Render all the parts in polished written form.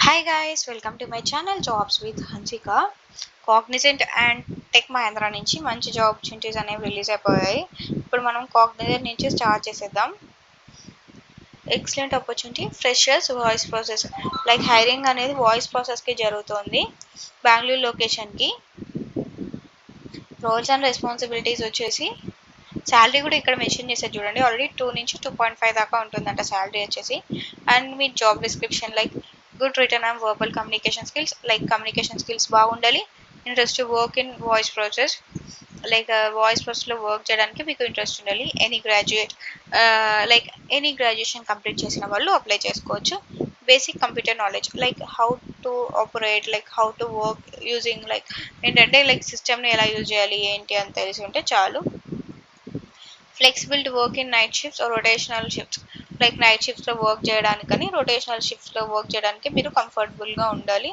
Hi guys, welcome to my channel Jobs with Hansika. Cognizant and Tech Mahindra నుంచి మంచి job opportunities అనేవి release అయిపోయాయి. ఇప్పుడు మనం కాగ్నిజెంట్ నుంచి స్టార్ట్ చేసేద్దాం. Excellent opportunity freshers voice process like hiring అనేది వాయిస్ ప్రాసెస్కి జరుగుతుంది. బెంగళూరు లొకేషన్కి రోల్స్ అండ్ రెస్పాన్సిబిలిటీస్ వచ్చేసి శాలరీ కూడా ఇక్కడ మెన్షన్ చేశారు చూడండి. ఆల్రెడీ 2 నుంచి 2.5 దాకా ఉంటుందంట శాలరీ వచ్చేసి. అండ్ మీ job description like good written and verbal communication skills like communication skills బాగుండాలి. Interest to work in voice process like voice ప్రాసెస్లో వర్క్ చేయడానికి మీకు ఇంట్రెస్ట్ ఉండాలి. ఎనీ గ్రాడ్యుయేషన్ కంప్లీట్ చేసిన వాళ్ళు అప్లై చేసుకోవచ్చు. Basic computer knowledge like how to operate like how to work using like ఏంటంటే like సిస్టమ్ని ఎలా యూజ్ చేయాలి ఏంటి అని తెలిసి ఉంటే చాలు. Flexible to work in night shifts rotational shifts like night షిఫ్ట్స్లో వర్క్ చేయడానికని రొటేషనల్ షిఫ్ట్స్లో వర్క్ చేయడానికి మీరు కంఫర్టబుల్గా ఉండాలి.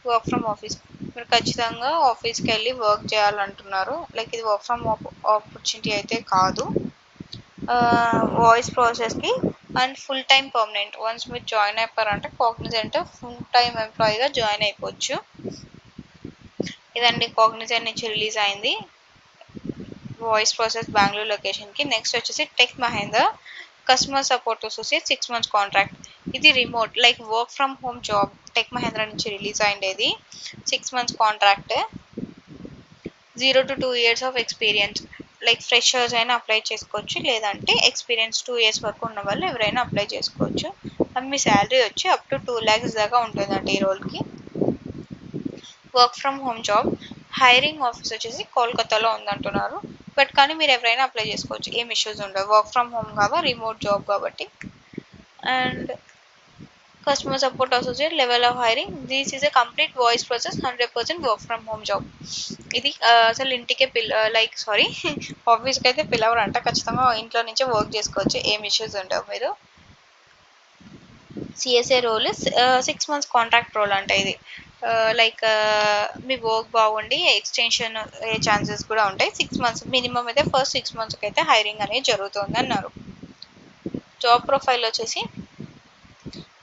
వర్క్ ఫ్రమ్ ఆఫీస్ మీరు ఖచ్చితంగా ఆఫీస్కి వెళ్ళి వర్క్ చేయాలంటున్నారు. లైక్ ఇది వర్క్ ఫ్రమ్ ఆపర్చునిటీ అయితే కాదు. వాయిస్ ప్రాసెస్కి and full time permanent once మీరు జాయిన్ అయిపోయారంటే కాగ్నిజెంట్ ఫుల్ టైం ఎంప్లాయీగా జాయిన్ అయిపోవచ్చు. ఇదండి కాగ్నిజెంట్ నుంచి రిలీజ్ అయింది వాయిస్ ప్రాసెస్ బెంగళూరు లొకేషన్కి. నెక్స్ట్ వచ్చేసి Tech Mahindra customer support associate 6 months contract. ఇది remote like work from home job. Tech Mahindra నుంచి రిలీజ్ అయిండేది 6 months contract. 0 to 2 years of experience like freshers అయినా అప్లై చేసుకోవచ్చు, లేదంటే ఎక్స్పీరియన్స్ 2 years వరకు ఉన్న వాళ్ళు ఎవరైనా అప్లై చేసుకోవచ్చు. అండ్ మీ శాలరీ వచ్చి అప్ టు 2 lakhs దాకా ఉంటుందండి ఈ రోల్కి. Work from home job. Hiring office వచ్చేసి కోల్కతాలో ఉందంటున్నారు. బట్ కానీ మీరు ఎవరైనా అప్లై చేసుకోవచ్చు, ఏం ఇష్యూస్ ఉండవు. వర్క్ ఫ్రమ్ హోమ్ కావా రిమోట్ జాబ్ కాబట్టి. And customer support associate level of hiring this is a complete voice process 100% work from home job. ఇది అసలు ఇంటికే ఆఫీస్కి అయితే పిలవరంట. ఖచ్చితంగా ఇంట్లో నుంచే వర్క్ చేసుకోవచ్చు, ఏం ఇష్యూస్ ఉండవు. మీరు CSA role 6 months contract role అంట ఇది. లైక్ మీ వర్క్ బాగుండి ఎక్స్టెన్షన్ అయ్యే ఛాన్సెస్ కూడా ఉంటాయి. 6 months మినిమం అయితే ఫస్ట్ 6 monthsకి అయితే హైరింగ్ అనేది జరుగుతుంది అన్నారు. జాబ్ ప్రొఫైల్ వచ్చేసి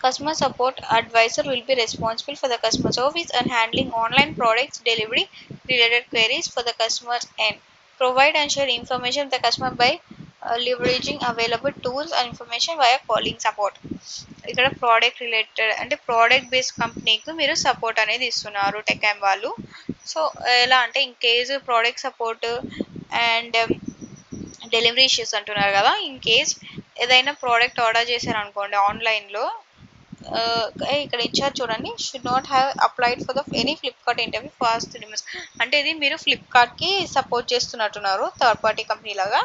customer support advisor will be responsible for the customer service and handling online products delivery related queries for the customers and provide and share information with the customer by leveraging available tools and information via calling support. ఇక్కడ product related అంటే product based కంపెనీకి మీరు support అనేది ఇస్తున్నారు tech ఎం వాళ్ళు. So ఎలా అంటే in case product support and delivery issues అంటున్నారు కదా. ఇన్ కేస్ ఏదైనా ప్రోడక్ట్ ఆర్డర్ చేశారనుకోండి ఆన్లైన్లో, ఇక్కడ ఇచ్చారు చూడండి, should not have applied for the any Flipkart interview fast 3 months. అంటే ఇది మీరు ఫ్లిప్కార్ట్కి సపోర్ట్ చేస్తున్నట్టున్నారు థర్డ్ పార్టీ కంపెనీ లాగా.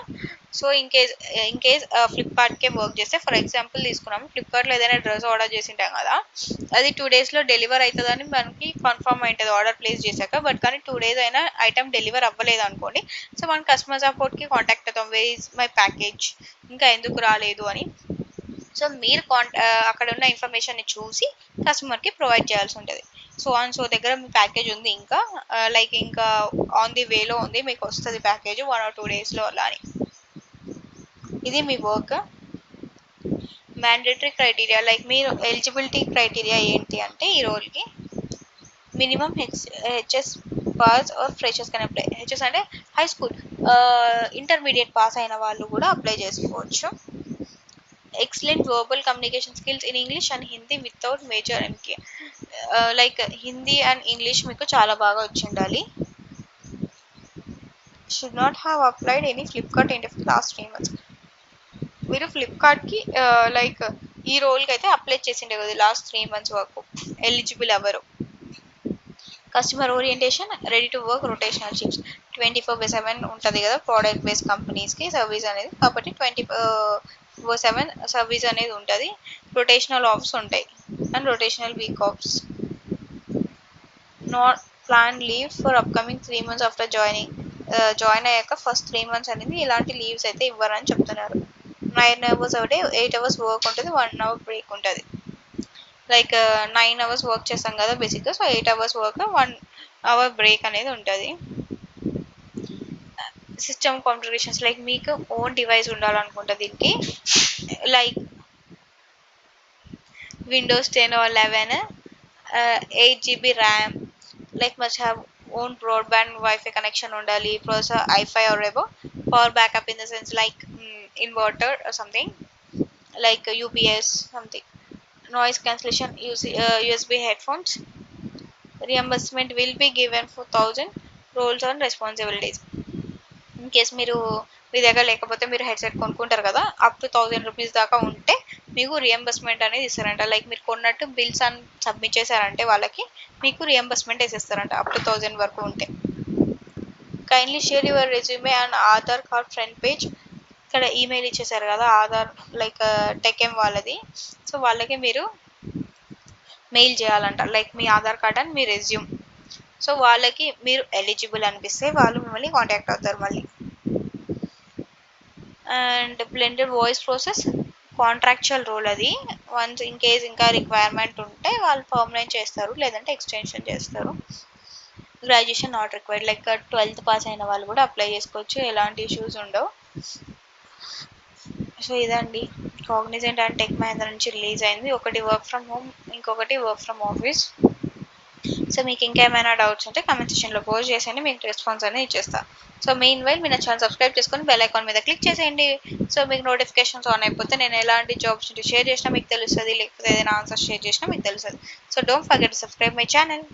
సో ఇన్ కేస్ ఫ్లిప్కార్ట్కే వర్క్ చేస్తే, ఫర్ ఎగ్జాంపుల్ తీసుకున్నాము, ఫ్లిప్కార్ట్లో ఏదైనా డ్రెస్ ఆర్డర్ చేసి ఉంటాం కదా, అది 2 daysలో డెలివర్ అవుతుందని మనకి కన్ఫర్మ్ అవుతుంది ఆర్డర్ ప్లేస్ చేశాక. బట్ కానీ 2 days అయినా ఐటమ్ డెలివర్ అవ్వలేదు అనుకోండి, సో మనం కస్టమర్ సపోర్ట్కి కాంటాక్ట్ అవుతాం, వేర్ ఈజ్ మై ప్యాకేజ్, ఇంకా ఎందుకు రాలేదు అని. సో మీరు అక్కడ ఉన్న ఇన్ఫర్మేషన్ని చూసి కస్టమర్కి ప్రొవైడ్ చేయాల్సి ఉంటుంది. సో దగ్గర మీ ప్యాకేజ్ ఉంది, ఇంకా లైక్ ఇంకా ఆన్ ది వేలో ఉంది, మీకు వస్తుంది ప్యాకేజ్ 1 or 2 daysలో అలా అని. ఇది మీ వర్క్. మ్యాండేటరీ క్రైటీరియా లైక్ మీరు ఎలిజిబిలిటీ క్రైటీరియా ఏంటి అంటే ఈ రోల్కి minimum HS pass or freshers can apply. HS అంటే హై స్కూల్, ఇంటర్మీడియట్ పాస్ అయిన వాళ్ళు కూడా అప్లై చేసుకోవచ్చు. Excellent verbal communication skills in English and Hindi without major MK. Like Hindi and English మీకు చాలా బాగా వచ్చి ఉండాలి. Should not have applied any Flipkart interview last 3 months. మీరు ఫ్లిప్కార్ట్కి లైక్ ఈ రోల్కి అయితే అప్లై చేసిండే కదా లాస్ట్ 3 months వరకు ఎలిజిబుల్ ఎవరు. Customer orientation ready to work rotational shifts 24/7 ఉంటుంది కదా ప్రోడక్ట్ బేస్డ్ కంపెనీస్కి సర్వీస్ అనేది, కాబట్టి 24/7 సర్వీస్ అనేది ఉంటుంది. రొటేషనల్ ఆఫ్స్ ఉంటాయి and rotational week offs. Not plan leave for upcoming 3 months after join అయ్యాక ఫస్ట్ 3 months అనేది ఇలాంటి లీవ్స్ అయితే ఇవ్వరని చెప్తున్నారు. 9 hours డే 8 hours వర్క్ ఉంటుంది, 1 hour బ్రేక్ ఉంటుంది. లైక్ 9 hours వర్క్ చేస్తాం కదా బేసిక్గా, so 8 hours work 1 hour break అనేది ఉంటుంది. సిస్టమ్ కాన్ఫిగరేషన్స్ లైక్ మీకు ఓన్ డివైస్ ఉండాలనుకుంటా దీనికి, like Windows 10 or 11 8 GB RAM, like must have own broadband wifi connection ఉండాలి, processor i5 or above, power backup in the sense like inverter something like UPS something, noise cancellation, USB headphones. Reimbursement will be given for 1000, roles and responsibilities. In case మీ దగ్గర లేకపోతే మీరు headset కొనుక్కుంటారు కదా, up to 1000 rupees దాకా ఉంటే మీకు reimbursement అనేది ఇస్తారంట. లైక్ మీరు కొన్నట్టు బిల్స్ అని సబ్మిట్ చేశారంటే వాళ్ళకి మీకు రియంబర్స్మెంట్ వేసేస్తారంట అప్ టు 1000 వరకు ఉంటే. Kindly share your resume and Aadhaar card front page. ఇక్కడ ఈమెయిల్ ఇచ్చేసారు కదా ఆధార్, లైక్ టెక్ఎం వాళ్ళది. సో వాళ్ళకి మీరు మెయిల్ చేయాలంట, లైక్ మీ ఆధార్ కార్డ్ అండ్ మీ రెజ్యూమ్. సో వాళ్ళకి మీరు ఎలిజిబుల్ అనిపిస్తే వాళ్ళు మిమ్మల్ని కాంటాక్ట్ అవుతారు మళ్ళీ. And blended voice process contractual role అది. వన్స్ ఇన్ కేస్ ఇంకా రిక్వైర్మెంట్ ఉంటే వాళ్ళు పర్మనెంట్ చేస్తారు, లేదంటే ఎక్స్టెన్షన్ చేస్తారు. Graduation not required, like 12th pass అయిన వాళ్ళు కూడా అప్లై చేసుకోవచ్చు, ఎలాంటి ఇష్యూస్ ఉండవు. సో ఇదండి కాగ్నిజెంట్ అండ్ టెక్ మహేంద్ర నుంచి రిలీజ్ అయింది. ఒకటి వర్క్ ఫ్రమ్ హోమ్, ఇంకొకటి వర్క్ ఫ్రమ్ ఆఫీస్. సో మీకు ఇంకేమైనా డౌట్స్ ఉంటే కామెంట్ సెక్షన్లో పోస్ట్ చేసేయండి, మీకు రెస్పాన్స్ అనేది ఇచ్చేస్తా. సో మెయిన్ వైల్ మీరు నా ఛానల్ సబ్స్క్రైబ్ చేసుకొని బెల్ ఐకాన్ మీద క్లిక్ చేసేయండి. సో మీకు నోటిఫికేషన్స్ ఆన్ అయిపోతే నేను ఎలాంటి జాబ్స్ షేర్ చేసినా మీకు తెలుస్తుంది, లేకపోతే ఏదైనా ఆన్సర్ షేర్ చేసినా మీకు తెలుస్తుంది. So don't forget to subscribe my channel.